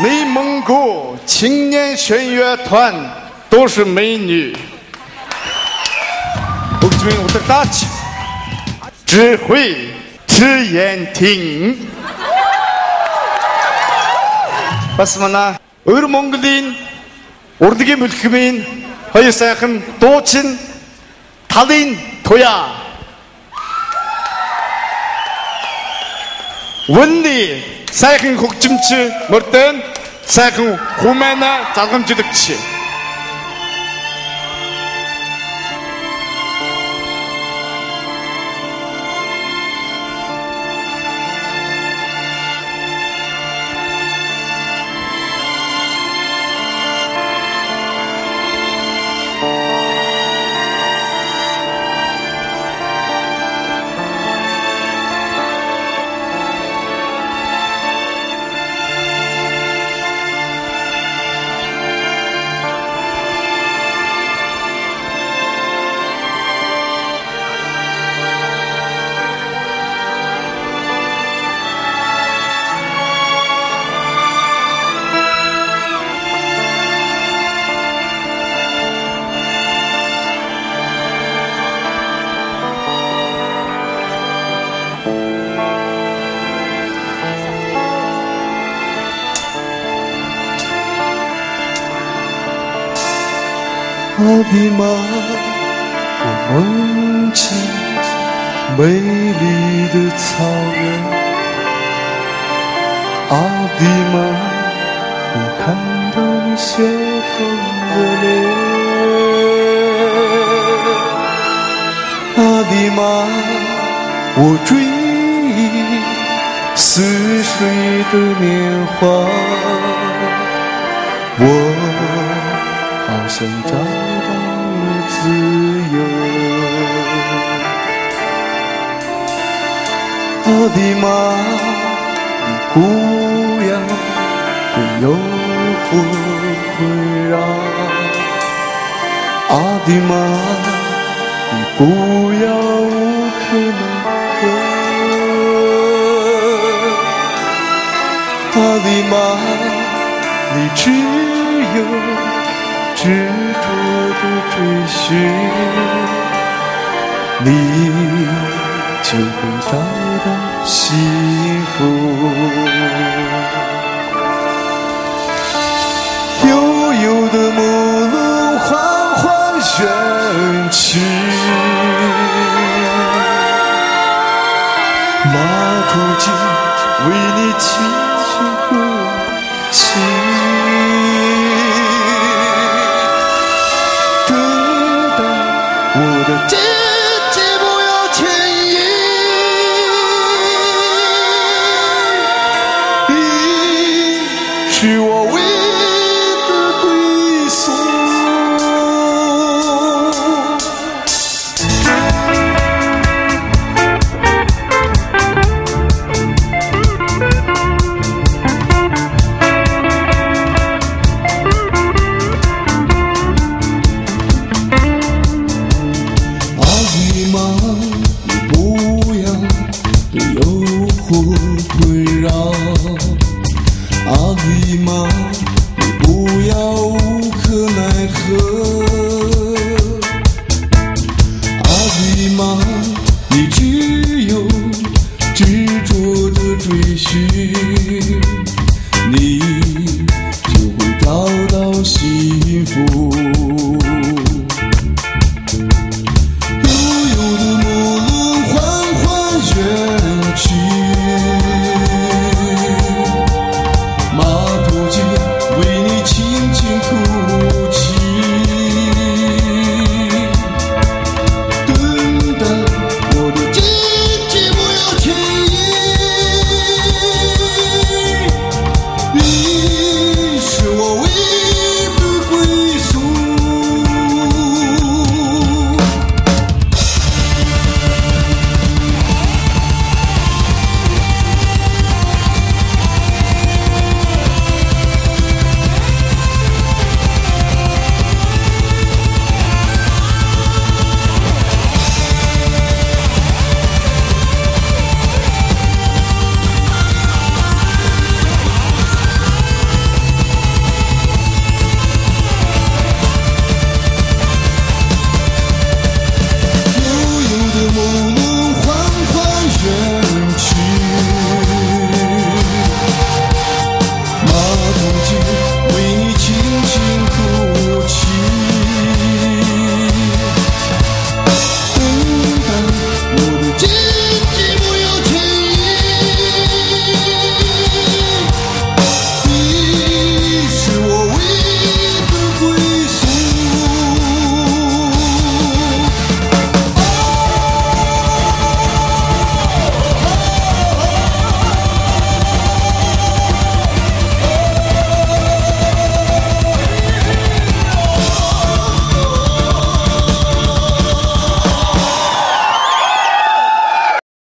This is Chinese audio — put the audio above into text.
内蒙古青年弦乐团都是美女。同志们，我的大气，只会只言听。Басмана өр Монголын урдгийн бүлхмийн хоёр сайхан дуучин талын туяа. Үнний сайхан хөгжимч мөрдөн сайхан хүмэна залгамжлагч.阿迪玛，我梦见美丽的草原。阿迪玛，我看到你鲜红的脸。阿迪玛，我追忆似水的年华。我好像找到了自由。阿迪玛，你不要被诱惑困扰。阿迪玛，你不要无可奈何。阿迪玛，你只有执着的追寻，你就会找到幸福。悠悠的木轮缓缓旋起，马途经为你轻轻歌起。我的姐姐不要牵引，你是我唯一的归宿。困扰，阿迪玛，你不要无可奈何。阿迪玛，你只有执着的追寻，你